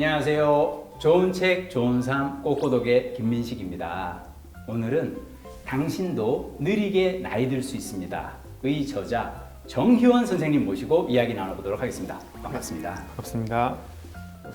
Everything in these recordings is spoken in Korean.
안녕하세요. 좋은 책, 좋은 삶, 꼬꼬독의 김민식입니다. 오늘은 당신도 느리게 나이 들 수 있습니다. 의 저자 정희원 선생님 모시고 이야기 나눠보도록 하겠습니다. 반갑습니다. 반갑습니다.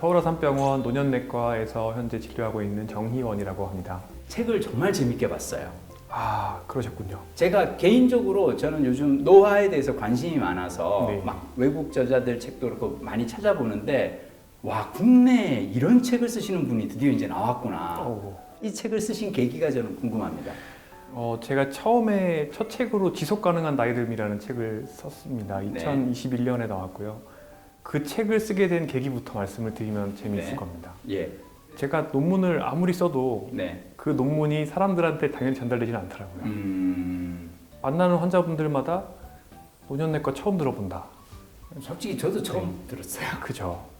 서울아산병원 노년내과에서 현재 진료하고 있는 정희원이라고 합니다. 책을 정말 재밌게 봤어요. 아, 그러셨군요. 제가 개인적으로 저는 요즘 노화에 대해서 관심이 많아서 네. 막 외국 저자들 책도 그렇고 많이 찾아보는데 와, 국내에 이런 책을 쓰시는 분이 드디어 이제 나왔구나. 이 책을 쓰신 계기가 저는 궁금합니다. 제가 처음에 첫 책으로 지속 가능한 나이듦이라는 책을 썼습니다. 네. 2021년에 나왔고요. 그 책을 쓰게 된 계기부터 말씀을 드리면 재미있을 네. 겁니다. 예. 제가 논문을 아무리 써도 네. 그 논문이 사람들한테 당연히 전달되지는 않더라고요. 만나는 환자분들마다 노년내과 처음 들어본다. 솔직히 저도 처음 들었어요. 그죠.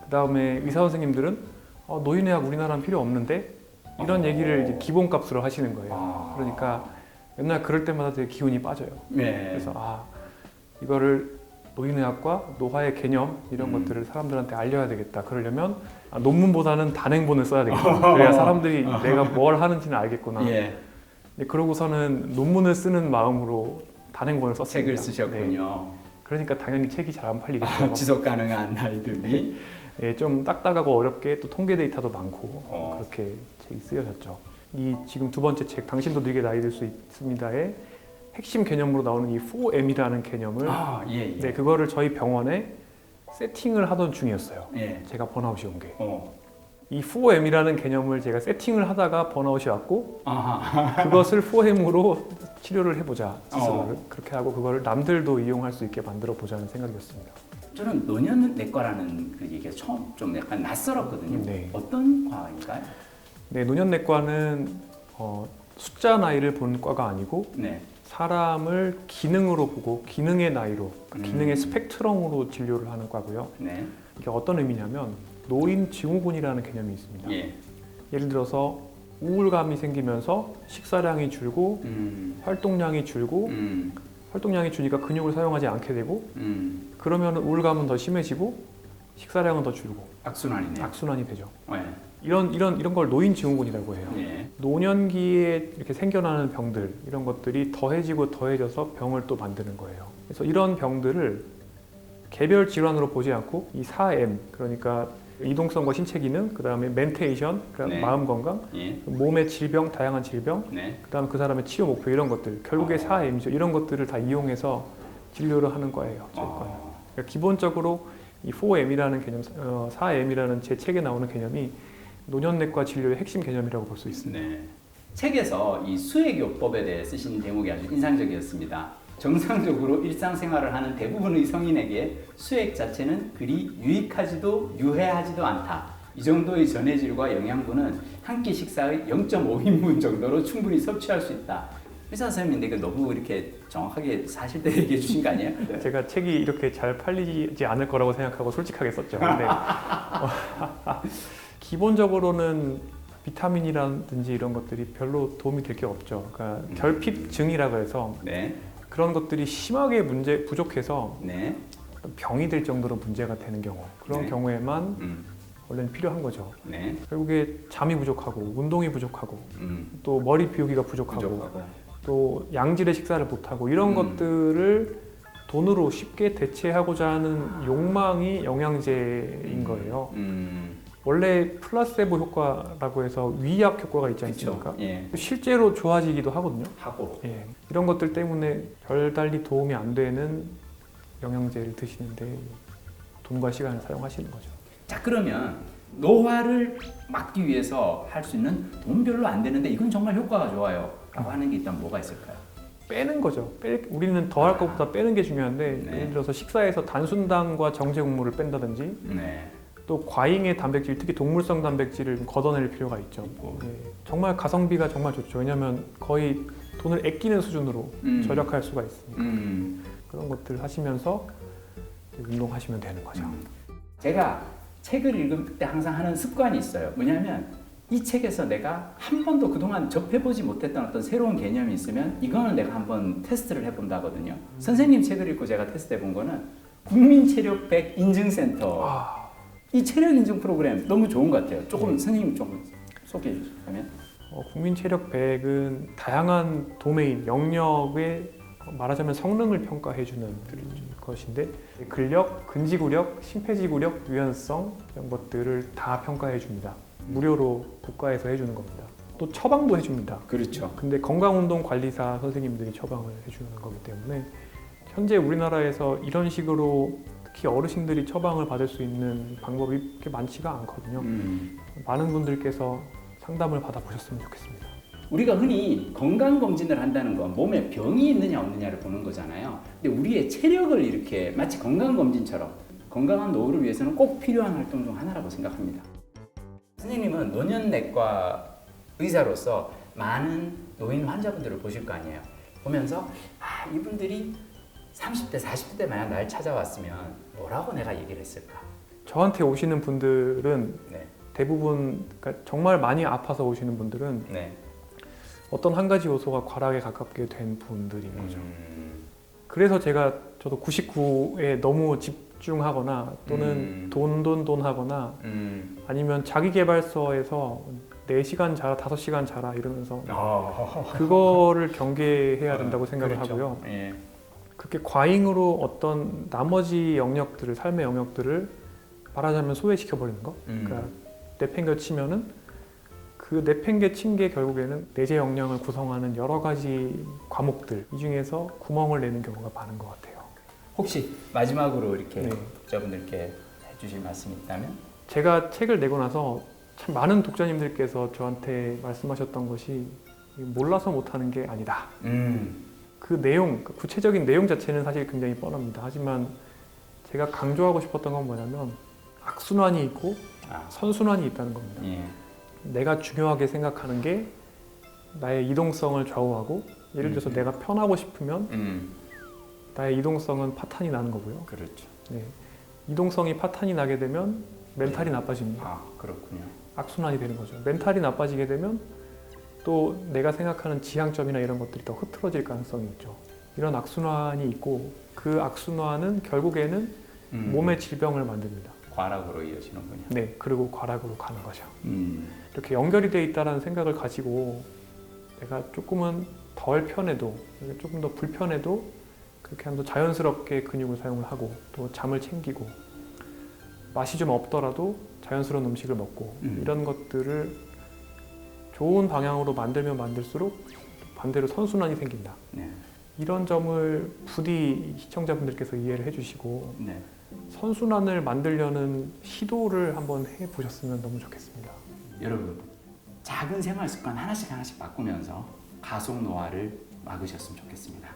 그 다음에 의사 선생님들은 노인의학 우리나라는 필요 없는데 이런 얘기를 이제 기본값으로 하시는 거예요. 그러니까 맨날 그럴 때마다 되게 기운이 빠져요. 네. 그래서 이거를 노인의학과 노화의 개념 이런 것들을 사람들한테 알려야 되겠다. 그러려면 논문보다는 단행본을 써야 되겠다. 그래야 사람들이 내가 뭘 하는지는 알겠구나. 예. 그러고서는 논문을 쓰는 마음으로 단행본을 썼습니다. 책을 쓰셨군요. 네. 그러니까 당연히 책이 잘 안 팔리겠죠. 지속 가능한 나이들이. 예, 좀 딱딱하고 어렵게 또 통계 데이터도 많고 그렇게 책이 쓰여졌죠. 이 지금 두 번째 책 당신도 느리게 나이 들 수 있습니다의 핵심 개념으로 나오는 이 4M이라는 개념을 예. 네, 그거를 저희 병원에 세팅을 하던 중이었어요. 예. 제가 번아웃이 온 게. 어. 이 4M이라는 개념을 제가 세팅을 하다가 번아웃이 왔고 아하. 그것을 4M으로 치료를 해보자. 스스로를. 그렇게 하고 그거를 남들도 이용할 수 있게 만들어 보자는 생각이었습니다. 저는 노년내과라는 그 얘기가 처음 좀 약간 낯설었거든요. 네. 어떤 과인가요? 네, 노년내과는 숫자 나이를 보는 과가 아니고 네. 사람을 기능으로 보고 기능의 나이로, 기능의 스펙트럼으로 진료를 하는 과고요. 네. 이게 어떤 의미냐면 노인 증후군이라는 개념이 있습니다. 예. 예를 들어서 우울감이 생기면서 식사량이 줄고 활동량이 줄고 활동량이 주니까 근육을 사용하지 않게 되고 그러면 우울감은 더 심해지고 식사량은 더 줄고 악순환이네요. 악순환이 되죠. 네. 이런 걸 노인 증후군이라고 해요. 예. 노년기에 이렇게 생겨나는 병들 이런 것들이 더해지고 더해져서 병을 또 만드는 거예요. 그래서 이런 병들을 개별 질환으로 보지 않고 이 4M 그러니까 이동성과 신체 기능, 그 다음에 멘테이션, 그러니까 네. 마음 건강, 예. 몸의 질병, 다양한 질병, 네. 그 다음 그 사람의 치유 목표 이런 것들 결국에 4M이죠. 이런 것들을 다 이용해서 진료를 하는 거예요. 저희 과는. 그러니까 기본적으로 이 4M이라는 개념, 4M이라는 제 책에 나오는 개념이 노년내과 진료의 핵심 개념이라고 볼 수 있습니다. 네. 책에서 이 수액요법에 대해 쓰신 대목이 아주 인상적이었습니다. 정상적으로 일상생활을 하는 대부분의 성인에게 수액 자체는 그리 유익하지도 유해하지도 않다. 이 정도의 전해질과 영양분은 한 끼 식사의 0.5인분 정도로 충분히 섭취할 수 있다. 의사 선생님인데 이거 너무 이렇게 정확하게 사실대로 얘기해 주신 거 아니에요? 네. 제가 책이 이렇게 잘 팔리지 않을 거라고 생각하고 솔직하게 썼죠. 근데 기본적으로는 비타민이라든지 이런 것들이 별로 도움이 될 게 없죠. 그러니까 결핍증이라고 해서 네. 그런 것들이 심하게 부족해서 네. 병이 될 정도로 문제가 되는 경우 그런 네. 경우에만 원래는 필요한 거죠. 네. 결국에 잠이 부족하고 운동이 부족하고 또 머리 비우기가 부족하고 또 양질의 식사를 못하고 이런 것들을 돈으로 쉽게 대체하고자 하는 욕망이 영양제인 거예요. 원래 플라세보 효과라고 해서 위약 효과가 있지 않습니까? 예. 실제로 좋아지기도 하거든요. 하고. 예. 이런 것들 때문에 별달리 도움이 안 되는 영양제를 드시는데 돈과 시간을 사용하시는 거죠. 자, 그러면 노화를 막기 위해서 할 수 있는 돈 별로 안 되는데 이건 정말 효과가 좋아요 라고 하는 게 일단 뭐가 있을까요? 빼는 거죠. 우리는 더 할 것보다 빼는 게 중요한데 네. 예를 들어서 식사에서 단순당과 정제곡물을 뺀다든지 네. 또 과잉의 단백질, 특히 동물성 단백질을 걷어낼 필요가 있죠. 예. 정말 가성비가 정말 좋죠. 왜냐하면 거의 돈을 아끼는 수준으로 절약할 수가 있으니까 그런 것들 하시면서 운동하시면 되는 거죠. 제가 책을 읽을 때 항상 하는 습관이 있어요. 뭐냐면 이 책에서 내가 한 번도 그동안 접해보지 못했던 어떤 새로운 개념이 있으면 이거는 내가 한번 테스트를 해본다거든요. 선생님 책을 읽고 제가 테스트해본 거는 국민체력백 인증센터. 이 체력 인증 프로그램 너무 좋은 것 같아요. 조금 선생님 좀 소개해 주시면. 국민 체력 100은 다양한 도메인, 영역의 말하자면 성능을 평가해주는 것인데 근력, 근지구력, 심폐지구력, 유연성 이런 것들을 다 평가해줍니다. 무료로 국가에서 해주는 겁니다. 또 처방도 해줍니다. 그렇죠. 근데 건강운동관리사 선생님들이 처방을 해주는 거기 때문에 현재 우리나라에서 이런 식으로 특히 어르신들이 처방을 받을 수 있는 방법이 그렇게 많지가 않거든요. 많은 분들께서 상담을 받아보셨으면 좋겠습니다. 우리가 흔히 건강검진을 한다는 건 몸에 병이 있느냐 없느냐를 보는 거잖아요. 근데 우리의 체력을 이렇게 마치 건강검진처럼 건강한 노후를 위해서는 꼭 필요한 활동 중 하나라고 생각합니다. 선생님은 노년내과 의사로서 많은 노인 환자분들을 보실 거 아니에요. 보면서 이분들이 30대, 40대 때 만약 날 찾아왔으면 뭐라고 내가 얘기를 했을까? 저한테 오시는 분들은 네. 대부분 그러니까 정말 많이 아파서 오시는 분들은 네. 어떤 한 가지 요소가 과락에 가깝게 된 분들인 거죠. 그래서 저도 99에 너무 집중하거나 또는 돈 하거나 아니면 자기계발서에서 4시간 자라, 5시간 자라 이러면서 그거를 경계해야 된다고 생각을 그렇죠. 하고요. 예. 그렇게 과잉으로 어떤 나머지 영역들을, 삶의 영역들을 말하자면 소외시켜버리는 거. 그러니까 내팽겨치면은 그 내팽개친 게 결국에는 내재 역량을 구성하는 여러 가지 과목들 이 중에서 구멍을 내는 경우가 많은 것 같아요. 혹시 마지막으로 이렇게 네. 독자분들께 해주실 말씀이 있다면? 제가 책을 내고 나서 참 많은 독자님들께서 저한테 말씀하셨던 것이 몰라서 못하는 게 아니다. 그 내용, 그 구체적인 내용 자체는 사실 굉장히 뻔합니다. 하지만 제가 강조하고 싶었던 건 뭐냐면 악순환이 있고 선순환이 있다는 겁니다. 예. 내가 중요하게 생각하는 게 나의 이동성을 좌우하고 예를 들어서 내가 편하고 싶으면 나의 이동성은 파탄이 나는 거고요. 그렇죠. 네. 이동성이 파탄이 나게 되면 멘탈이 나빠집니다. 그렇군요. 악순환이 되는 거죠. 멘탈이 나빠지게 되면 또 내가 생각하는 지향점이나 이런 것들이 더 흐트러질 가능성이 있죠. 이런 악순환이 있고 그 악순환은 결국에는 몸의 질병을 만듭니다. 과락으로 이어지는군요. 네, 그리고 과락으로 가는 거죠. 음. 이렇게 연결이 돼 있다는 생각을 가지고 내가 조금은 덜 편해도 조금 더 불편해도 그렇게 하면서 자연스럽게 근육을 사용을 하고 또 잠을 챙기고 맛이 좀 없더라도 자연스러운 음식을 먹고 이런 것들을 좋은 방향으로 만들면 만들수록 반대로 선순환이 생긴다. 네. 이런 점을 부디 시청자분들께서 이해를 해주시고 네. 선순환을 만들려는 시도를 한번 해보셨으면 너무 좋겠습니다. 여러분, 작은 생활 습관 하나씩 바꾸면서 가속 노화를 막으셨으면 좋겠습니다.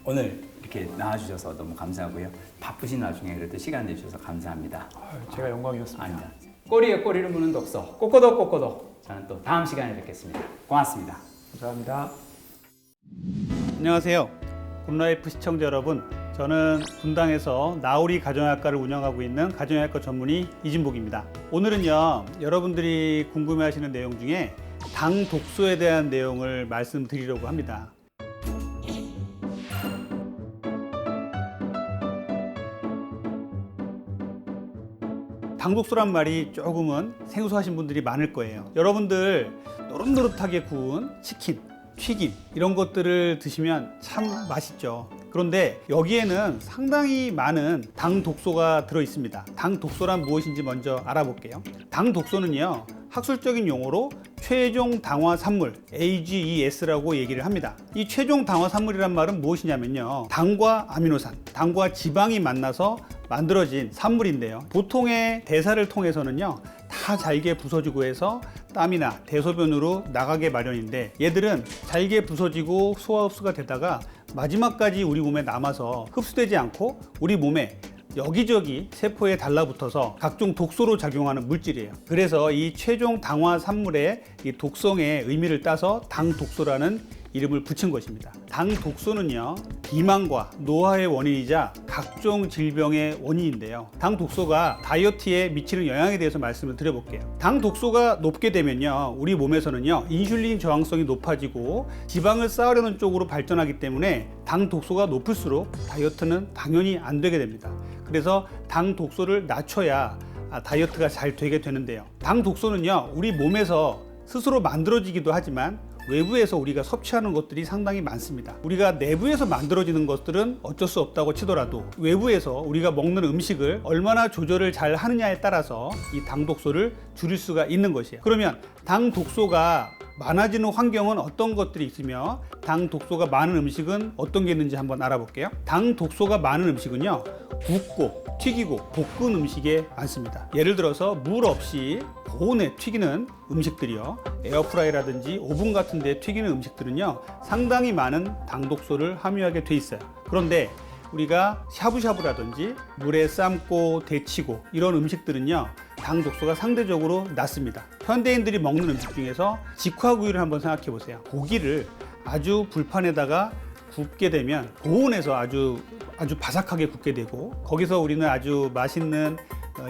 오늘 이렇게 나와주셔서 너무 감사하고요. 바쁘신 와중에 그래도 시간 내주셔서 감사합니다. 제가 영광이었습니다. 아닙니다. 꼬리에 꼬리를 무는 독서 꼬꼬독. 저는 또 다음 시간에 뵙겠습니다. 고맙습니다. 감사합니다. 안녕하세요. 굿라이프 시청자 여러분. 저는 분당에서 나우리 가정의학과를 운영하고 있는 가정의학과 전문의 이진복입니다. 오늘은요, 여러분들이 궁금해하시는 내용 중에 당 독소에 대한 내용을 말씀드리려고 합니다. 당 독소란 말이 조금은 생소하신 분들이 많을 거예요. 여러분들 노릇노릇하게 구운 치킨, 튀김 이런 것들을 드시면 참 맛있죠. 그런데 여기에는 상당히 많은 당 독소가 들어 있습니다. 당 독소란 무엇인지 먼저 알아볼게요. 당 독소는요, 학술적인 용어로 최종 당화 산물 AGES라고 얘기를 합니다. 이 최종 당화 산물이란 말은 무엇이냐면요, 당과 아미노산, 당과 지방이 만나서 만들어진 산물인데요, 보통의 대사를 통해서는요 다 잘게 부서지고 해서 땀이나 대소변으로 나가게 마련인데, 얘들은 잘게 부서지고 소화 흡수가 되다가 마지막까지 우리 몸에 남아서 흡수되지 않고 우리 몸에 여기저기 세포에 달라붙어서 각종 독소로 작용하는 물질이에요. 그래서 이 최종 당화 산물의 이 독성의 의미를 따서 당 독소라는 이름을 붙인 것입니다. 당 독소는요, 비만과 노화의 원인이자 각종 질병의 원인인데요, 당 독소가 다이어트에 미치는 영향에 대해서 말씀을 드려볼게요. 당 독소가 높게 되면요, 우리 몸에서는요 인슐린 저항성이 높아지고 지방을 쌓으려는 쪽으로 발전하기 때문에 당 독소가 높을수록 다이어트는 당연히 안 되게 됩니다. 그래서 당 독소를 낮춰야 다이어트가 잘 되게 되는데요. 당 독소는요, 우리 몸에서 스스로 만들어지기도 하지만 외부에서 우리가 섭취하는 것들이 상당히 많습니다. 우리가 내부에서 만들어지는 것들은 어쩔 수 없다고 치더라도 외부에서 우리가 먹는 음식을 얼마나 조절을 잘 하느냐에 따라서 이 당 독소를 줄일 수가 있는 것이에요. 그러면 당 독소가 많아지는 환경은 어떤 것들이 있으며 당 독소가 많은 음식은 어떤 게 있는지 한번 알아볼게요. 당 독소가 많은 음식은요, 굽고 튀기고 볶은 음식에 많습니다. 예를 들어서 물 없이 고온에 튀기는 음식들이요, 에어프라이라든지 오븐 같은 데 튀기는 음식들은요 상당히 많은 당 독소를 함유하게 돼 있어요. 그런데 우리가 샤브샤브라든지 물에 삶고 데치고 이런 음식들은요 당 독소가 상대적으로 낮습니다. 현대인들이 먹는 음식 중에서 직화구이를 한번 생각해 보세요. 고기를 아주 불판에다가 굽게 되면 고온에서 아주 바삭하게 굽게 되고, 거기서 우리는 아주 맛있는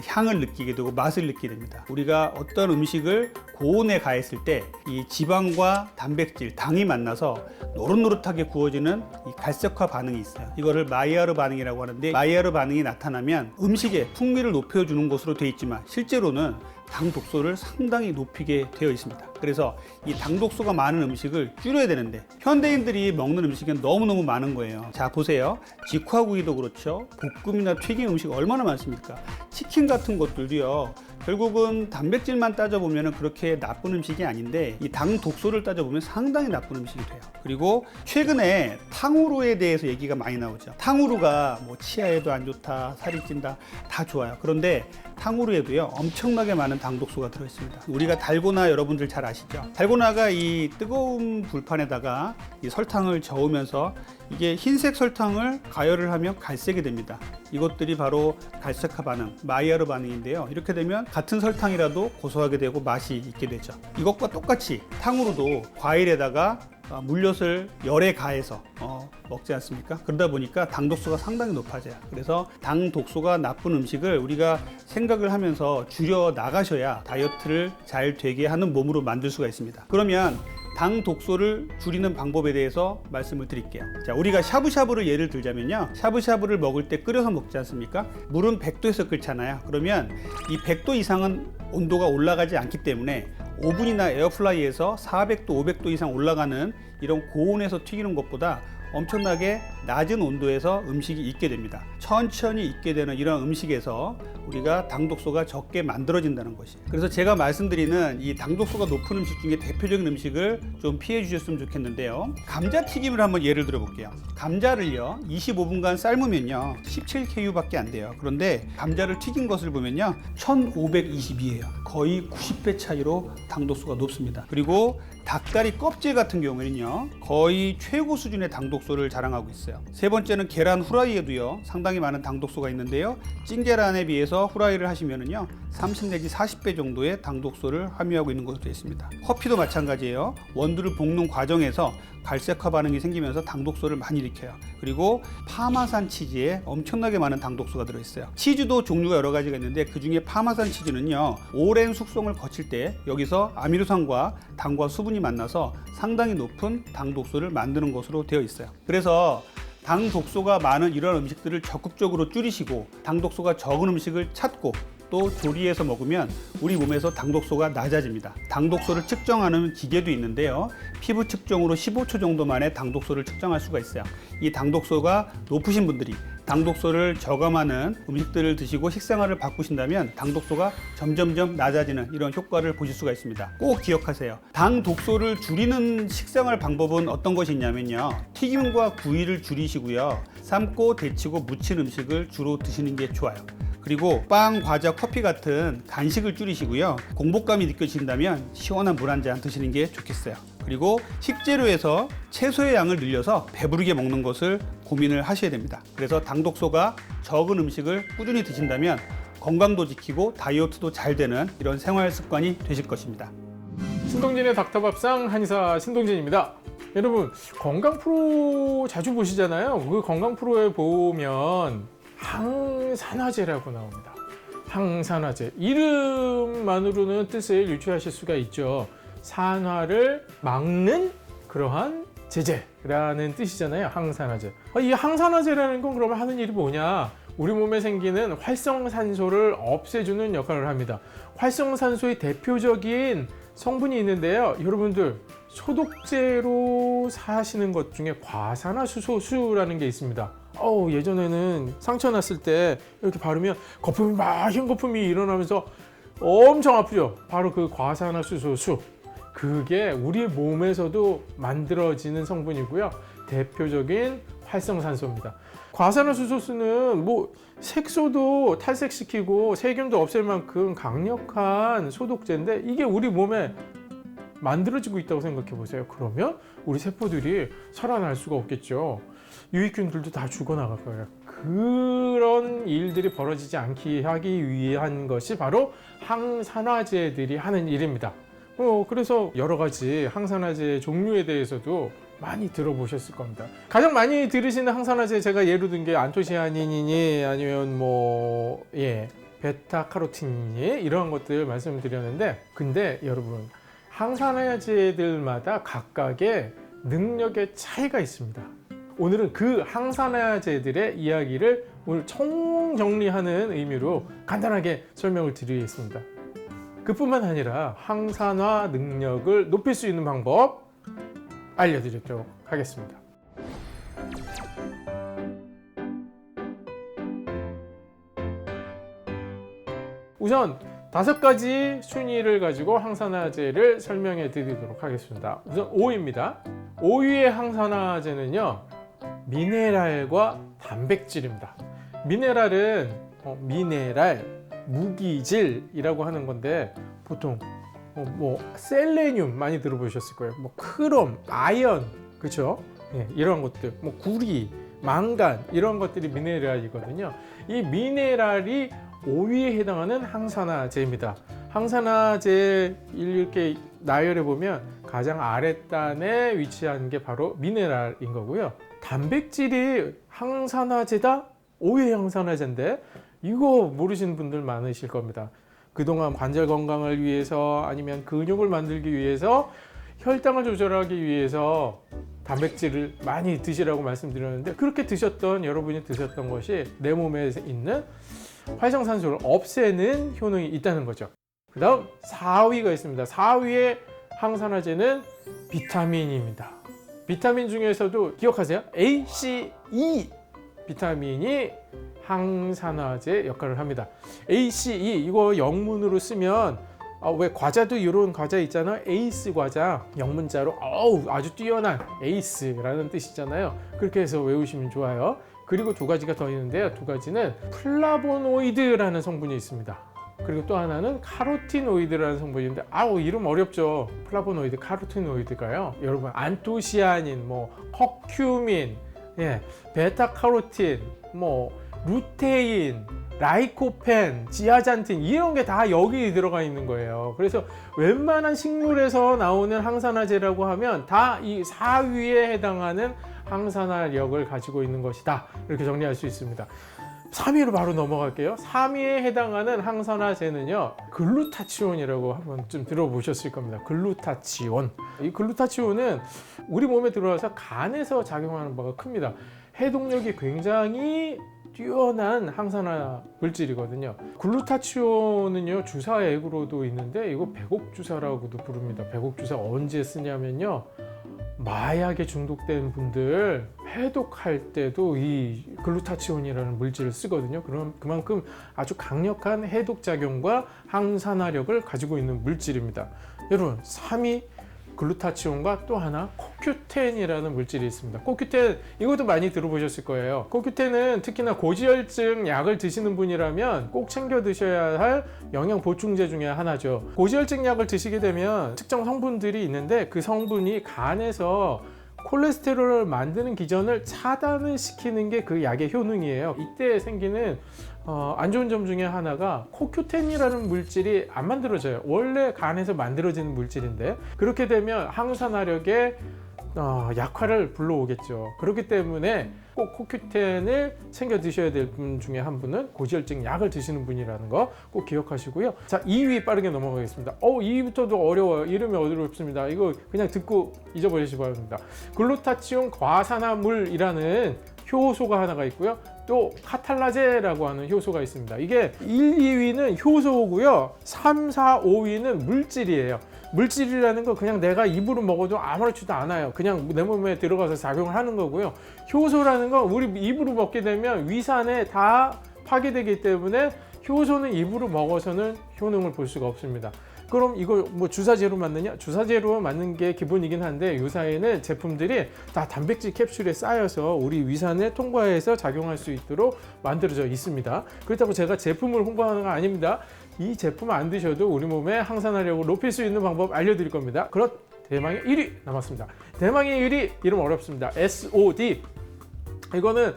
향을 느끼게 되고 맛을 느끼게 됩니다. 우리가 어떤 음식을 고온에 가했을 때 이 지방과 단백질, 당이 만나서 노릇노릇하게 구워지는 이 갈색화 반응이 있어요. 이거를 마이야르 반응이라고 하는데, 마이야르 반응이 나타나면 음식의 풍미를 높여주는 것으로 되어 있지만 실제로는 당 독소를 상당히 높이게 되어 있습니다. 그래서 이 당 독소가 많은 음식을 줄여야 되는데 현대인들이 먹는 음식은 너무너무 많은 거예요. 자, 보세요. 직화구이도 그렇죠. 볶음이나 튀김 음식 얼마나 많습니까? 치킨 같은 것들도요, 결국은 단백질만 따져보면 그렇게 나쁜 음식이 아닌데 이 당 독소를 따져보면 상당히 나쁜 음식이 돼요. 그리고 최근에 탕후루에 대해서 얘기가 많이 나오죠. 탕후루가 뭐 치아에도 안 좋다, 살이 찐다, 다 좋아요. 그런데 탕후루에도요 엄청나게 많은 당 독소가 들어있습니다. 우리가 달고나 여러분들 잘 아시죠? 달고나가 이 뜨거운 불판에다가 이 설탕을 저으면서 이게 흰색 설탕을 가열을 하면 갈색이 됩니다. 이것들이 바로 갈색화 반응, 마이야르 반응인데요. 이렇게 되면 같은 설탕이라도 고소하게 되고 맛이 있게 되죠. 이것과 똑같이 탕후루도 과일에다가 물엿을 열에 가해서 먹지 않습니까? 그러다 보니까 당 독소가 상당히 높아져요. 그래서 당 독소가 나쁜 음식을 우리가 생각을 하면서 줄여 나가셔야 다이어트를 잘 되게 하는 몸으로 만들 수가 있습니다. 그러면 당 독소를 줄이는 방법에 대해서 말씀을 드릴게요. 자, 우리가 샤브샤브를 예를 들자면요, 샤브샤브를 먹을 때 끓여서 먹지 않습니까? 물은 100도에서 끓잖아요. 그러면 이 100도 이상은 온도가 올라가지 않기 때문에 오븐이나 에어프라이에서 400도, 500도 이상 올라가는 이런 고온에서 튀기는 것보다 엄청나게 낮은 온도에서 음식이 익게 됩니다. 천천히 익게 되는 이런 음식에서 우리가 당 독소가 적게 만들어진다는 것이. 그래서 제가 말씀드리는 이 당 독소가 높은 음식 중에 대표적인 음식을 좀 피해 주셨으면 좋겠는데요. 감자튀김을 한번 예를 들어 볼게요. 감자를요 25분간 삶으면요 17kcal밖에 안 돼요. 그런데 감자를 튀긴 것을 보면요 1522예요. 거의 90배 차이로 당 독소가 높습니다. 그리고 닭다리 껍질 같은 경우에는요 거의 최고 수준의 당 독소를 자랑하고 있어요. 세 번째는 계란 후라이에도요 상당히 많은 당 독소가 있는데요, 찐계란에 비해서 후라이를 하시면은요 30 내지 40배 정도의 당 독소를 함유하고 있는 것으로 되어 있습니다. 커피도 마찬가지예요. 원두를 볶는 과정에서 갈색화 반응이 생기면서 당 독소를 많이 일으켜요. 그리고 파마산 치즈에 엄청나게 많은 당 독소가 들어있어요. 치즈도 종류가 여러 가지가 있는데 그 중에 파마산 치즈는요 오랜 숙성을 거칠 때 여기서 아미노산과 당과 수분이 만나서 상당히 높은 당 독소를 만드는 것으로 되어 있어요. 그래서 당 독소가 많은 이런 음식들을 적극적으로 줄이시고 당 독소가 적은 음식을 찾고 또 조리해서 먹으면 우리 몸에서 당 독소가 낮아집니다. 당 독소를 측정하는 기계도 있는데요, 피부 측정으로 15초 정도 만에 당 독소를 측정할 수가 있어요. 이 당 독소가 높으신 분들이 당 독소를 저감하는 음식들을 드시고 식생활을 바꾸신다면 당 독소가 점점점 낮아지는 이런 효과를 보실 수가 있습니다. 꼭 기억하세요. 당 독소를 줄이는 식생활 방법은 어떤 것이 있냐면요, 튀김과 구이를 줄이시고요, 삶고 데치고 무친 음식을 주로 드시는 게 좋아요. 그리고 빵, 과자, 커피 같은 간식을 줄이시고요, 공복감이 느껴진다면 시원한 물 한 잔 드시는 게 좋겠어요. 그리고 식재료에서 채소의 양을 늘려서 배부르게 먹는 것을 고민을 하셔야 됩니다. 그래서 당 독소가 적은 음식을 꾸준히 드신다면 건강도 지키고 다이어트도 잘 되는 이런 생활 습관이 되실 것입니다. 신동진의 닥터밥상 한의사 신동진입니다. 여러분, 건강 프로 자주 보시잖아요. 그 건강 프로에 보면 항산화제라고 나옵니다. 항산화제, 이름만으로는 뜻을 유추하실 수가 있죠. 산화를 막는 그러한 제제라는 뜻이잖아요. 항산화제. 이 항산화제라는 건 그러면 하는 일이 뭐냐? 우리 몸에 생기는 활성산소를 없애주는 역할을 합니다. 활성산소의 대표적인 성분이 있는데요. 여러분들 소독제로 사시는 것 중에 과산화수소수라는 게 있습니다. 예전에는 상처 났을 때 이렇게 바르면 거품이 막 흰 거품이 일어나면서 엄청 아프죠. 바로 그 과산화수소수. 그게 우리 몸에서도 만들어지는 성분이고요. 대표적인 활성산소입니다. 과산화수소수는 뭐 색소도 탈색시키고 세균도 없앨 만큼 강력한 소독제인데 이게 우리 몸에 만들어지고 있다고 생각해 보세요. 그러면 우리 세포들이 살아날 수가 없겠죠. 유익균들도 다 죽어나갈 거예요. 그런 일들이 벌어지지 않게 하기 위한 것이 바로 항산화제들이 하는 일입니다. 그래서 여러 가지 항산화제 종류에 대해서도 많이 들어보셨을 겁니다. 가장 많이 들으시는 항산화제 제가 예로 든 게 안토시아닌이니 아니면 베타카로틴이니 이런 것들 말씀드렸는데, 근데 여러분 항산화제들마다 각각의 능력의 차이가 있습니다. 오늘은 그 항산화제들의 이야기를 오늘 총정리하는 의미로 간단하게 설명을 드리겠습니다. 그뿐만 아니라 항산화 능력을 높일 수 있는 방법 알려드리도록 하겠습니다. 우선 5가지 순위를 가지고 항산화제를 설명해 드리도록 하겠습니다. 우선 5위입니다. 5위의 항산화제는요, 미네랄과 단백질입니다. 미네랄은 미네랄, 무기질이라고 하는 건데 보통 셀레늄 많이 들어보셨을 거예요. 크롬, 아연, 그렇죠? 이런 것들, 구리, 망간 이런 것들이 미네랄이거든요. 이 미네랄이 5위에 해당하는 항산화제입니다. 항산화제 이렇게 나열해 보면 가장 아랫단에 위치한 게 바로 미네랄인 거고요. 단백질이 항산화제다? 5위 항산화제인데 이거 모르시는 분들 많으실 겁니다. 그동안 관절 건강을 위해서 아니면 근육을 만들기 위해서 혈당을 조절하기 위해서 단백질을 많이 드시라고 말씀드렸는데, 그렇게 여러분이 드셨던 것이 내 몸에 있는 활성산소를 없애는 효능이 있다는 거죠. 그 다음 4위가 있습니다. 4위의 항산화제는 비타민입니다. 비타민 중에서도 기억하세요? A, C, E 비타민이 항산화제 역할을 합니다. A, C, E 이거 영문으로 쓰면 왜 과자도 이런 과자 있잖아요. 에이스 과자 영문자로 아주 뛰어난 에이스라는 뜻이잖아요. 그렇게 해서 외우시면 좋아요. 그리고 2가지가 더 있는데요. 2가지는 플라보노이드라는 성분이 있습니다. 그리고 또 하나는 카로티노이드라는 성분인데 이름 어렵죠. 플라보노이드, 카로티노이드가요. 여러분 안토시아닌, 커큐민, 베타카로틴, 루테인, 라이코펜, 지아잔틴 이런 게 다 여기 들어가 있는 거예요. 그래서 웬만한 식물에서 나오는 항산화제라고 하면 다 이 4위에 해당하는 항산화력을 가지고 있는 것이다. 이렇게 정리할 수 있습니다. 3위로 바로 넘어갈게요. 3위에 해당하는 항산화제는요, 글루타치온이라고 한번 좀 들어보셨을 겁니다. 글루타치온. 이 글루타치온은 우리 몸에 들어와서 간에서 작용하는 바가 큽니다. 해독력이 굉장히 뛰어난 항산화 물질이거든요. 글루타치온은요, 주사액으로도 있는데 이거 배곡주사라고도 부릅니다. 배곡주사 언제 쓰냐면요, 마약에 중독된 분들 해독할 때도 이 글루타치온이라는 물질을 쓰거든요. 그럼 그만큼 아주 강력한 해독작용과 항산화력을 가지고 있는 물질입니다. 여러분, 3위 글루타치온과 또 하나 코큐텐이라는 물질이 있습니다. 코큐텐 이것도 많이 들어보셨을 거예요. 코큐텐은 특히나 고지혈증 약을 드시는 분이라면 꼭 챙겨 드셔야 할 영양 보충제 중에 하나죠. 고지혈증 약을 드시게 되면 특정 성분들이 있는데 그 성분이 간에서 콜레스테롤을 만드는 기전을 차단을 시키는 게 그 약의 효능이에요. 이때 생기는 안 좋은 점 중에 하나가 코큐텐이라는 물질이 안 만들어져요. 원래 간에서 만들어지는 물질인데 그렇게 되면 항산화력에 약화를 불러오겠죠. 그렇기 때문에 꼭 코큐텐을 챙겨 드셔야 될 분 중에 한 분은 고지혈증 약을 드시는 분이라는 거 꼭 기억하시고요. 자, 2위 빠르게 넘어가겠습니다. 2위부터도 어려워요. 이름이 어렵습니다. 이거 그냥 듣고 잊어버리시기 바랍니다. 글루타치온 과산화물이라는 효소가 하나가 있고요. 또 카탈라제라고 하는 효소가 있습니다. 이게 1, 2위는 효소고요. 3, 4, 5위는 물질이에요. 물질이라는 거 그냥 내가 입으로 먹어도 아무렇지도 않아요. 그냥 내 몸에 들어가서 작용을 하는 거고요. 효소라는 건 우리 입으로 먹게 되면 위산에 다 파괴되기 때문에 효소는 입으로 먹어서는 효능을 볼 수가 없습니다. 그럼 이거 뭐 주사제로 맞느냐? 주사제로 맞는 게 기본이긴 한데 요사이는 제품들이 다 단백질 캡슐에 쌓여서 우리 위산에 통과해서 작용할 수 있도록 만들어져 있습니다. 그렇다고 제가 제품을 홍보하는 건 아닙니다. 이 제품 안 드셔도 우리 몸의 항산화력을 높일 수 있는 방법 알려드릴 겁니다. 그럼 대망의 1위 남았습니다. 대망의 1위 이름 어렵습니다. SOD. 이거는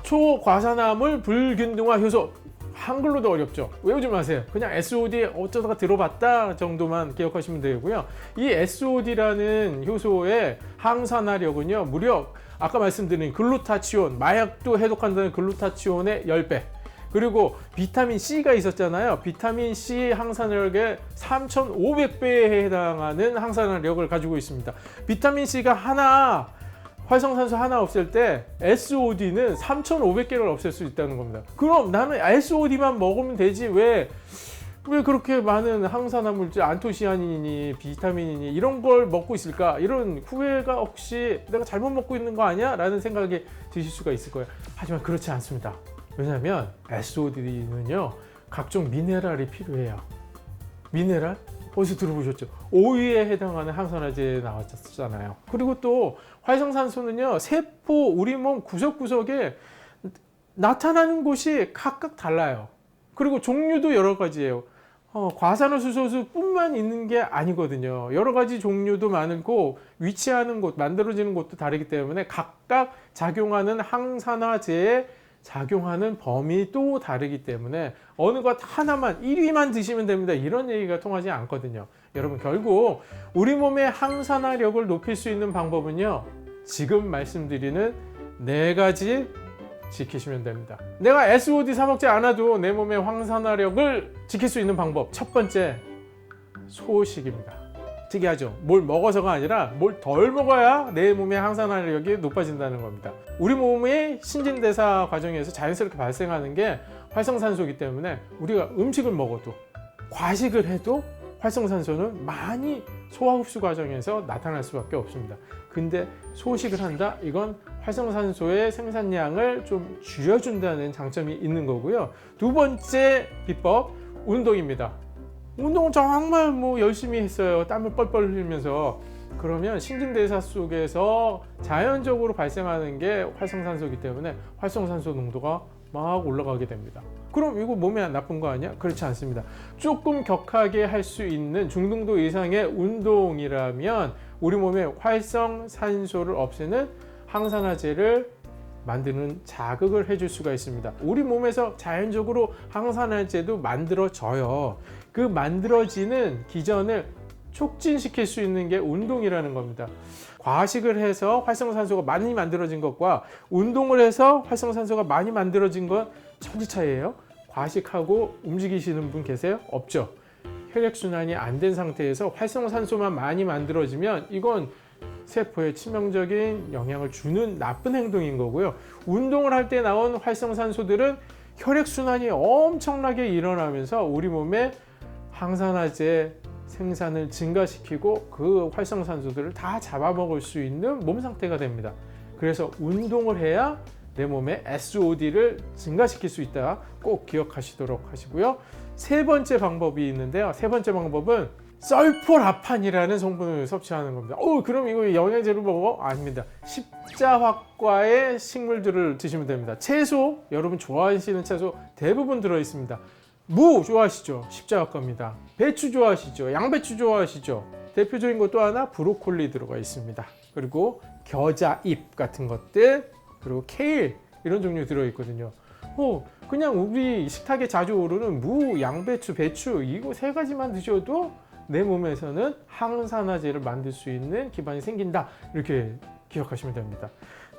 초과산화물 불균등화 효소. 한글로도 어렵죠. 외우지 마세요. 그냥 SOD 어쩌다가 들어봤다 정도만 기억하시면 되고요. 이 SOD라는 효소의 항산화력은요, 무려 아까 말씀드린 글루타치온, 마약도 해독한다는 글루타치온의 10배. 그리고 비타민 C가 있었잖아요. 비타민 C 항산화력의 3,500배에 해당하는 항산화력을 가지고 있습니다. 비타민 C가 하나, 활성산소 하나 없앨 때 SOD는 3,500개를 없앨 수 있다는 겁니다. 그럼 나는 SOD만 먹으면 되지 왜 그렇게 많은 항산화 물질, 안토시아닌이니 비타민이니 이런 걸 먹고 있을까? 이런 후회가 혹시 내가 잘못 먹고 있는 거 아니야? 라는 생각이 드실 수가 있을 거예요. 하지만 그렇지 않습니다. 왜냐하면 SOD는요, 각종 미네랄이 필요해요. 미네랄? 어디서 들어보셨죠? 5위에 해당하는 항산화제에 나왔잖아요. 그리고 또 활성산소는요, 세포, 우리 몸 구석구석에 나타나는 곳이 각각 달라요. 그리고 종류도 여러 가지예요. 과산화수소수뿐만 있는 게 아니거든요. 여러 가지 종류도 많고 위치하는 곳, 만들어지는 곳도 다르기 때문에 각각 작용하는 항산화제에 작용하는 범위 또 다르기 때문에 어느 것 하나만 1위만 드시면 됩니다. 이런 얘기가 통하지 않거든요. 여러분, 결국 우리 몸의 항산화력을 높일 수 있는 방법은요, 지금 말씀드리는 4가지 지키시면 됩니다. 내가 SOD 사 먹지 않아도 내 몸의 항산화력을 지킬 수 있는 방법, 첫 번째, 소식입니다. 특이하죠. 뭘 먹어서가 아니라 뭘 덜 먹어야 내 몸의 항산화력이 높아진다는 겁니다. 우리 몸의 신진대사 과정에서 자연스럽게 발생하는 게 활성산소이기 때문에 우리가 음식을 먹어도 과식을 해도 활성산소는 많이 소화 흡수 과정에서 나타날 수밖에 없습니다. 근데 소식을 한다? 이건 활성산소의 생산량을 좀 줄여준다는 장점이 있는 거고요. 두 번째 비법, 운동입니다. 운동 정말 열심히 했어요. 땀을 뻘뻘 흘리면서. 그러면 신진대사 속에서 자연적으로 발생하는 게 활성산소이기 때문에 활성산소 농도가 막 올라가게 됩니다. 그럼 이거 몸에 나쁜 거 아니야? 그렇지 않습니다. 조금 격하게 할 수 있는 중등도 이상의 운동이라면 우리 몸에 활성산소를 없애는 항산화제를 만드는 자극을 해줄 수가 있습니다. 우리 몸에서 자연적으로 항산화제도 만들어져요. 그 만들어지는 기전을 촉진시킬 수 있는 게 운동이라는 겁니다. 과식을 해서 활성산소가 많이 만들어진 것과 운동을 해서 활성산소가 많이 만들어진 건 천지차이예요. 과식하고 움직이시는 분 계세요? 없죠. 혈액순환이 안 된 상태에서 활성산소만 많이 만들어지면 이건 세포에 치명적인 영향을 주는 나쁜 행동인 거고요. 운동을 할 때 나온 활성산소들은 혈액순환이 엄청나게 일어나면서 우리 몸에 항산화제 생산을 증가시키고 그 활성산소들을 다 잡아먹을 수 있는 몸 상태가 됩니다. 그래서 운동을 해야 내 몸에 SOD를 증가시킬 수 있다. 꼭 기억하시도록 하시고요. 세 번째 방법이 있는데요. 세 번째 방법은 설포라판이라는 성분을 섭취하는 겁니다. 그럼 이거 영양제로 먹어? 아닙니다. 십자화과의 식물들을 드시면 됩니다. 채소, 여러분 좋아하시는 채소 대부분 들어있습니다. 무 좋아하시죠? 십자화과입니다. 배추 좋아하시죠? 양배추 좋아하시죠? 대표적인 것 또 하나 브로콜리 들어가 있습니다. 그리고 겨자잎 같은 것들, 그리고 케일 이런 종류 들어있거든요. 그냥 우리 식탁에 자주 오르는 무, 양배추, 배추 이거 3가지만 드셔도 내 몸에서는 항산화제를 만들 수 있는 기반이 생긴다. 이렇게 기억하시면 됩니다.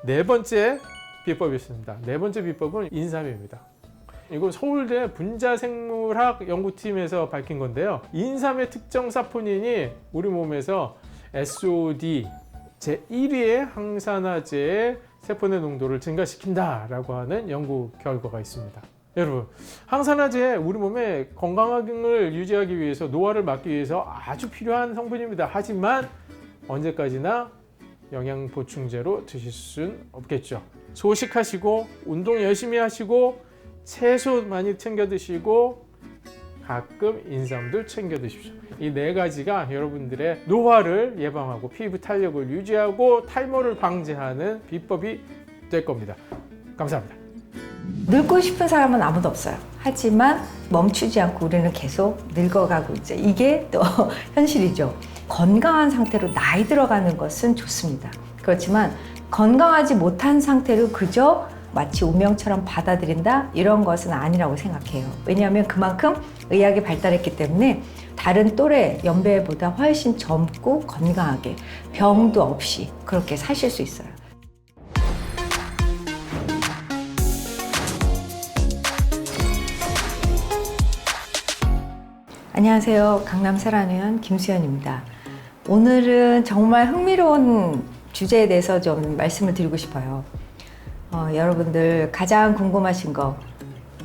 4번째 비법이었습니다. 4번째 비법은 인삼입니다. 이거 서울대 분자생물학 연구팀에서 밝힌 건데요. 인삼의 특정 사포닌이 우리 몸에서 SOD 제1위의 항산화제의 세포내 농도를 증가시킨다라고 하는 연구 결과가 있습니다. 여러분, 항산화제 우리 몸의 건강을 유지하기 위해서, 노화를 막기 위해서 아주 필요한 성분입니다. 하지만 언제까지나 영양 보충제로 드실 수는 없겠죠. 소식하시고 운동 열심히 하시고 채소 많이 챙겨 드시고 가끔 인삼도 챙겨 드십시오. 이 4가지가 여러분들의 노화를 예방하고 피부 탄력을 유지하고 탈모를 방지하는 비법이 될 겁니다. 감사합니다. 늙고 싶은 사람은 아무도 없어요. 하지만 멈추지 않고 우리는 계속 늙어가고 있죠. 이게 또 현실이죠. 건강한 상태로 나이 들어가는 것은 좋습니다. 그렇지만 건강하지 못한 상태로 그저 마치 운명처럼 받아들인다? 이런 것은 아니라고 생각해요. 왜냐하면 그만큼 의학이 발달했기 때문에 다른 또래 연배보다 훨씬 젊고 건강하게 병도 없이 그렇게 사실 수 있어요. 안녕하세요. 강남 사랑의원 김수연입니다. 오늘은 정말 흥미로운 주제에 대해서 좀 말씀을 드리고 싶어요. 여러분들 가장 궁금하신 거,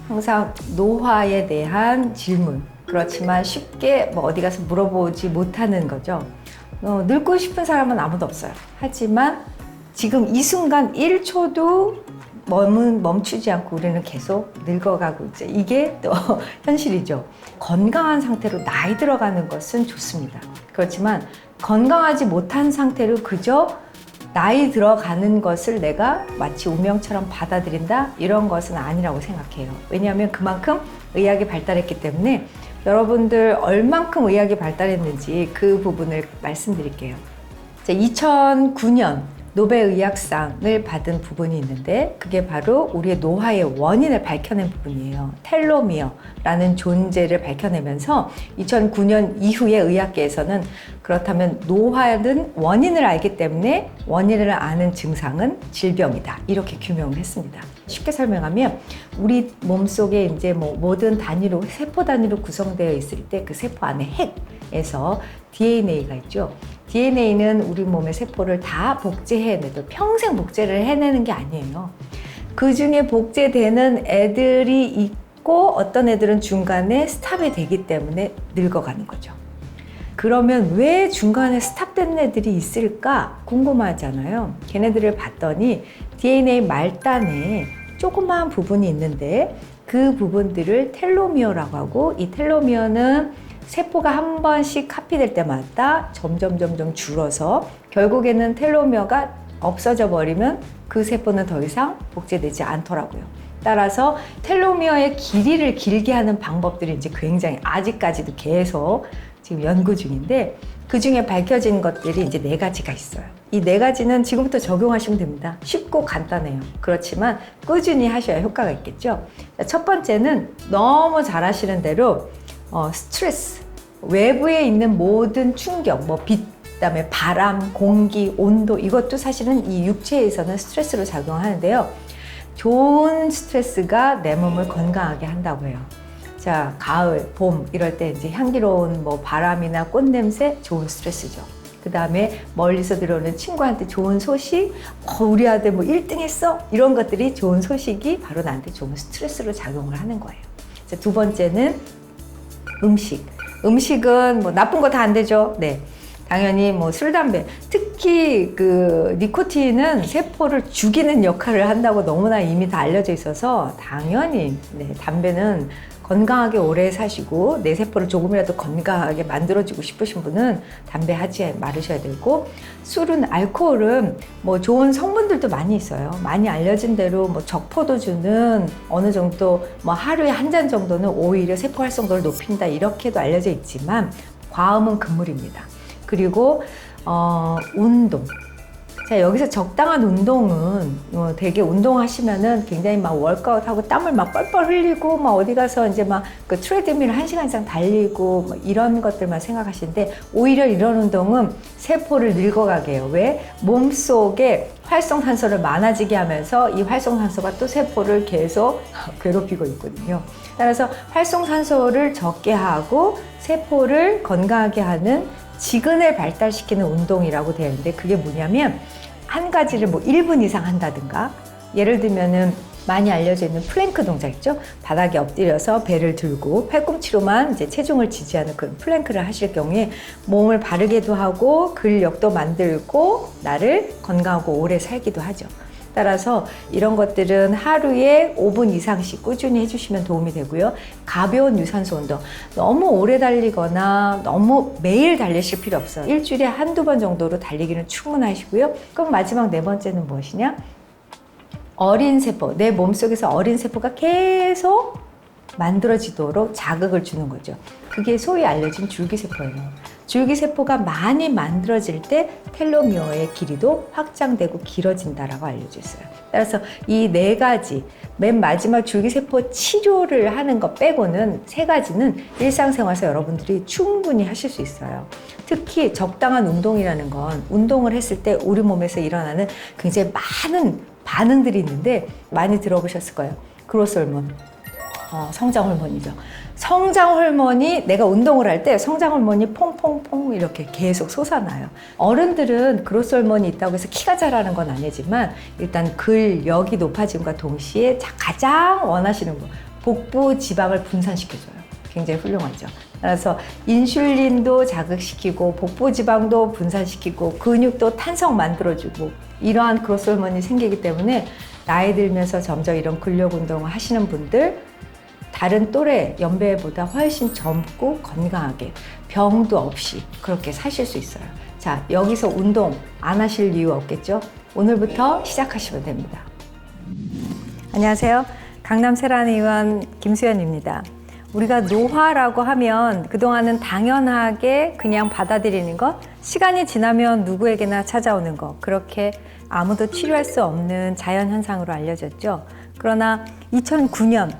항상 노화에 대한 질문, 그렇지만 쉽게 뭐 어디 가서 물어보지 못하는 거죠. 늙고 싶은 사람은 아무도 없어요. 하지만 지금 이 순간 1초도 멈추지 않고 우리는 계속 늙어가고 있죠. 이게 또 현실이죠. 건강한 상태로 나이 들어가는 것은 좋습니다. 그렇지만 건강하지 못한 상태로 그저 나이 들어가는 것을 내가 마치 운명처럼 받아들인다? 이런 것은 아니라고 생각해요. 왜냐하면 그만큼 의학이 발달했기 때문에 여러분들 얼만큼 의학이 발달했는지 그 부분을 말씀드릴게요. 2009년 노벨의학상을 받은 부분이 있는데 그게 바로 우리의 노화의 원인을 밝혀낸 부분이에요. 텔로미어라는 존재를 밝혀내면서 2009년 이후에 의학계에서는 그렇다면 노화는 원인을 알기 때문에 원인을 아는 증상은 질병이다. 이렇게 규명을 했습니다. 쉽게 설명하면 우리 몸속에 이제 뭐 모든 단위로 세포 단위로 구성되어 있을 때 그 세포 안에 핵에서 DNA가 있죠. DNA는 우리 몸의 세포를 다 복제해내도 평생 복제를 해내는 게 아니에요. 그 중에 복제되는 애들이 있고 어떤 애들은 중간에 스탑이 되기 때문에 늙어가는 거죠. 그러면 왜 중간에 스탑된 애들이 있을까 궁금하잖아요. 걔네들을 봤더니 DNA 말단에 조그마한 부분이 있는데 그 부분들을 텔로미어라고 하고, 이 텔로미어는 세포가 한 번씩 카피될 때마다 점점 줄어서 결국에는 텔로미어가 없어져 버리면 그 세포는 더 이상 복제되지 않더라고요. 따라서 텔로미어의 길이를 길게 하는 방법들이 이제 굉장히 아직까지도 계속 지금 연구 중인데 그 중에 밝혀진 것들이 이제 4가지가 있어요. 이 4가지는 지금부터 적용하시면 됩니다. 쉽고 간단해요. 그렇지만 꾸준히 하셔야 효과가 있겠죠. 첫 번째는 너무 잘 아시는 대로 스트레스, 외부에 있는 모든 충격, 뭐 빛, 그다음에 바람, 공기, 온도, 이것도 사실은 이 육체에서는 스트레스로 작용하는데요. 좋은 스트레스가 내 몸을 건강하게 한다고 해요. 자, 가을, 봄 이럴 때 이제 향기로운 뭐 바람이나 꽃 냄새 좋은 스트레스죠. 그다음에 멀리서 들어오는 친구한테 좋은 소식, 우리 아들 뭐 1등 했어? 이런 것들이 좋은 소식이 바로 나한테 좋은 스트레스로 작용을 하는 거예요. 자, 두 번째는 음식은 뭐 나쁜 거 다 안 되죠. 네. 당연히 뭐 술, 담배, 특히 그 니코틴은 세포를 죽이는 역할을 한다고 너무나 이미 다 알려져 있어서 당연히 담배는 건강하게 오래 사시고 내 세포를 조금이라도 건강하게 만들어주고 싶으신 분은 담배 하지 말으셔야 되고, 술은, 알코올은 뭐 좋은 성분들도 많이 있어요. 많이 알려진 대로 뭐 적포도주는 어느 정도 뭐 하루에 한 잔 정도는 오히려 세포 활성도를 높인다 이렇게도 알려져 있지만 과음은 금물입니다. 그리고 운동. 자, 여기서 적당한 운동은 되게 운동하시면은 굉장히 막 워크아웃하고 땀을 막 뻘뻘 흘리고 막 어디 가서 이제 막 그 트레드밀 1시간 이상 달리고 뭐 이런 것들만 생각하시는데 오히려 이런 운동은 세포를 늙어가게 해요. 왜? 몸속에 활성산소를 많아지게 하면서 이 활성산소가 또 세포를 계속 괴롭히고 있거든요. 따라서 활성산소를 적게 하고 세포를 건강하게 하는 지근을 발달시키는 운동이라고 되어 있는데 그게 뭐냐면 한 가지를 뭐 1분 이상 한다든가, 예를 들면은 많이 알려져 있는 플랭크 동작 있죠? 바닥에 엎드려서 배를 들고 팔꿈치로만 이제 체중을 지지하는 그런 플랭크를 하실 경우에 몸을 바르게도 하고 근력도 만들고 나를 건강하고 오래 살기도 하죠. 따라서 이런 것들은 하루에 5분 이상씩 꾸준히 해주시면 도움이 되고요. 가벼운 유산소 운동, 너무 오래 달리거나 너무 매일 달리실 필요 없어요. 일주일에 한두 번 정도로 달리기는 충분하시고요. 그럼 마지막 네 번째는 무엇이냐? 어린 세포, 내 몸속에서 어린 세포가 계속 만들어지도록 자극을 주는 거죠. 그게 소위 알려진 줄기세포예요. 줄기세포가 많이 만들어질 때 텔로미어의 길이도 확장되고 길어진다라고 알려져 있어요. 따라서 이 네 가지, 맨 마지막 줄기세포 치료를 하는 것 빼고는 세 가지는 일상생활에서 여러분들이 충분히 하실 수 있어요. 특히 적당한 운동이라는 건 운동을 했을 때 우리 몸에서 일어나는 굉장히 많은 반응들이 있는데 많이 들어보셨을 거예요. 그로스 호르몬, 성장 호르몬이죠. 성장 호르몬이 내가 운동을 할 때 성장 호르몬이 퐁퐁퐁 이렇게 계속 솟아나요. 어른들은 그로스 호르몬이 있다고 해서 키가 자라는 건 아니지만 일단 근력이 높아짐과 동시에 가장 원하시는 거, 복부 지방을 분산시켜줘요. 굉장히 훌륭하죠. 그래서 인슐린도 자극시키고 복부 지방도 분산시키고 근육도 탄성 만들어주고 이러한 그로스 호르몬이 생기기 때문에 나이 들면서 점점 이런 근력 운동을 하시는 분들 다른 또래 연배보다 훨씬 젊고 건강하게 병도 없이 그렇게 사실 수 있어요. 자, 여기서 운동 안 하실 이유 없겠죠? 오늘부터 시작하시면 됩니다. 안녕하세요. 강남 세란의원 김수연입니다. 우리가 노화라고 하면 그동안은 당연하게 그냥 받아들이는 것, 시간이 지나면 누구에게나 찾아오는 것, 그렇게 아무도 치료할 수 없는 자연현상으로 알려졌죠. 그러나 2009년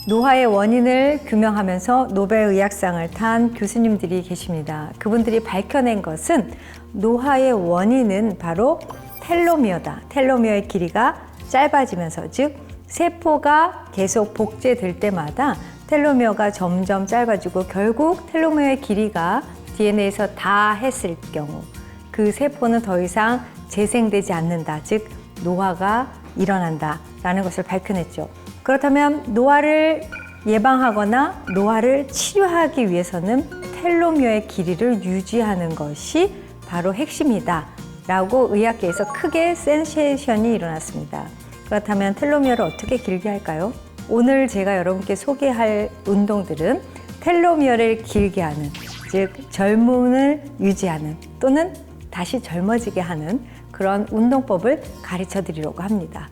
노화의 원인을 규명하면서 노벨의학상을 탄 교수님들이 계십니다. 그분들이 밝혀낸 것은 노화의 원인은 바로 텔로미어다. 텔로미어의 길이가 짧아지면서, 즉 세포가 계속 복제될 때마다 텔로미어가 점점 짧아지고 결국 텔로미어의 길이가 DNA에서 다 했을 경우 그 세포는 더 이상 재생되지 않는다. 즉 노화가 일어난다라는 것을 밝혀냈죠. 그렇다면 노화를 예방하거나 노화를 치료하기 위해서는 텔로미어의 길이를 유지하는 것이 바로 핵심이다 라고 의학계에서 크게 센세이션이 일어났습니다. 그렇다면 텔로미어를 어떻게 길게 할까요? 오늘 제가 여러분께 소개할 운동들은 텔로미어를 길게 하는, 즉 젊음을 유지하는 또는 다시 젊어지게 하는 그런 운동법을 가르쳐 드리려고 합니다.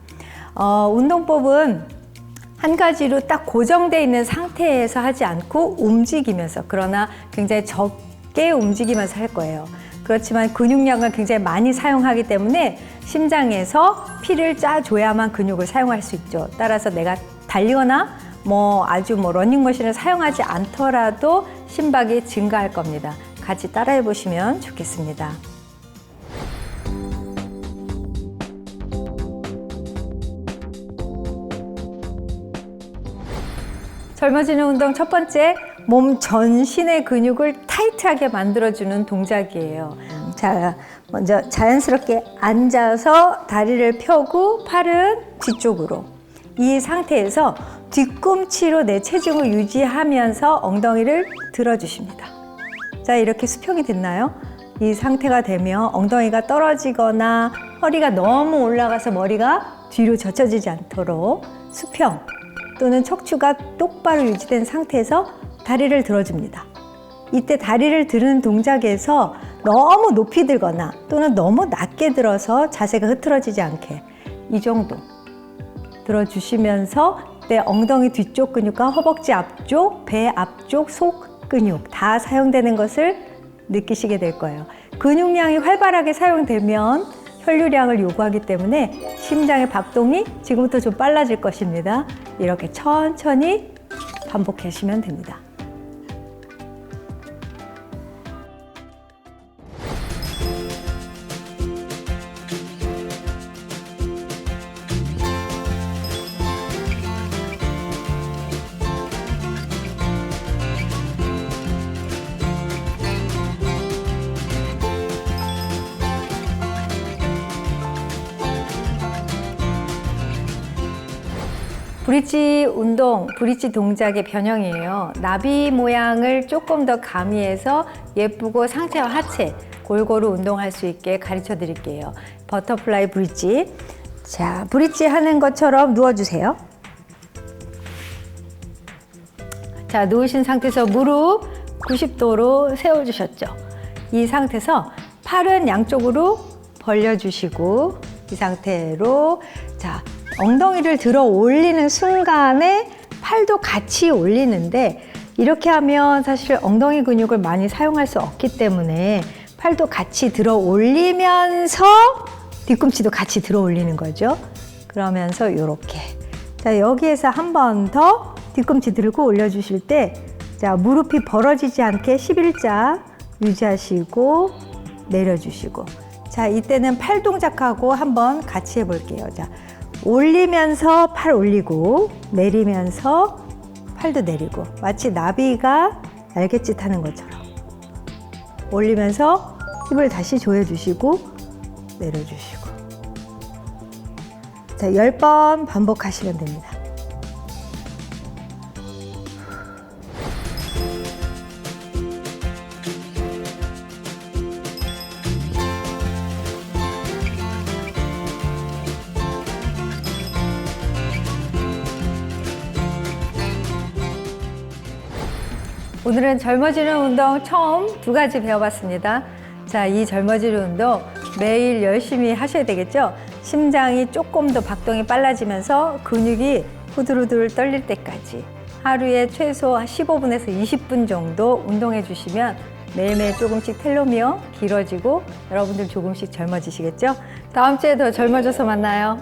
운동법은 한 가지로 딱 고정되어 있는 상태에서 하지 않고 움직이면서, 그러나 굉장히 적게 움직이면서 할 거예요. 그렇지만 근육량을 굉장히 많이 사용하기 때문에 심장에서 피를 짜줘야만 근육을 사용할 수 있죠. 따라서 내가 달리거나 아주 러닝머신을 사용하지 않더라도 심박이 증가할 겁니다. 같이 따라해 보시면 좋겠습니다. 젊어지는 운동 첫 번째, 몸 전신의 근육을 타이트하게 만들어주는 동작이에요. 자, 먼저 자연스럽게 앉아서 다리를 펴고 팔은 뒤쪽으로. 이 상태에서 뒤꿈치로 내 체중을 유지하면서 엉덩이를 들어주십니다. 자, 이렇게 수평이 됐나요? 이 상태가 되면 엉덩이가 떨어지거나 허리가 너무 올라가서 머리가 뒤로 젖혀지지 않도록 수평 또는 척추가 똑바로 유지된 상태에서 다리를 들어줍니다. 이때 다리를 드는 동작에서 너무 높이 들거나 또는 너무 낮게 들어서 자세가 흐트러지지 않게 이 정도 들어주시면서 내 엉덩이 뒤쪽 근육과 허벅지 앞쪽, 배 앞쪽, 속 근육 다 사용되는 것을 느끼시게 될 거예요. 근육량이 활발하게 사용되면 혈류량을 요구하기 때문에 심장의 박동이 지금부터 좀 빨라질 것입니다. 이렇게 천천히 반복하시면 됩니다. 브릿지 운동, 브릿지 동작의 변형이에요. 나비 모양을 조금 더 가미해서 예쁘고 상체와 하체 골고루 운동할 수 있게 가르쳐 드릴게요. 버터플라이 브릿지. 자, 브릿지 하는 것처럼 누워주세요. 자, 누우신 상태에서 무릎 90도로 세워주셨죠. 이 상태에서 팔은 양쪽으로 벌려주시고 이 상태로 자, 엉덩이를 들어 올리는 순간에 팔도 같이 올리는데 이렇게 하면 사실 엉덩이 근육을 많이 사용할 수 없기 때문에 팔도 같이 들어 올리면서 뒤꿈치도 같이 들어 올리는 거죠. 그러면서 이렇게 자, 여기에서 한 번 더 뒤꿈치 들고 올려주실 때 자, 무릎이 벌어지지 않게 11자 유지하시고 내려주시고 자, 이때는 팔 동작하고 한번 같이 해볼게요. 자, 올리면서 팔 올리고 내리면서 팔도 내리고 마치 나비가 날갯짓 하는 것처럼 올리면서 힙을 다시 조여주시고 내려주시고 자, 10번 반복하시면 됩니다. 오늘은 젊어지는 운동 처음 2가지 배워봤습니다. 자, 이 젊어지는 운동 매일 열심히 하셔야 되겠죠? 심장이 조금 더 박동이 빨라지면서 근육이 후들후들 떨릴 때까지 하루에 최소 15분에서 20분 정도 운동해 주시면 매일매일 조금씩 텔로미어 길어지고 여러분들 조금씩 젊어지시겠죠? 다음 주에 더 젊어져서 만나요.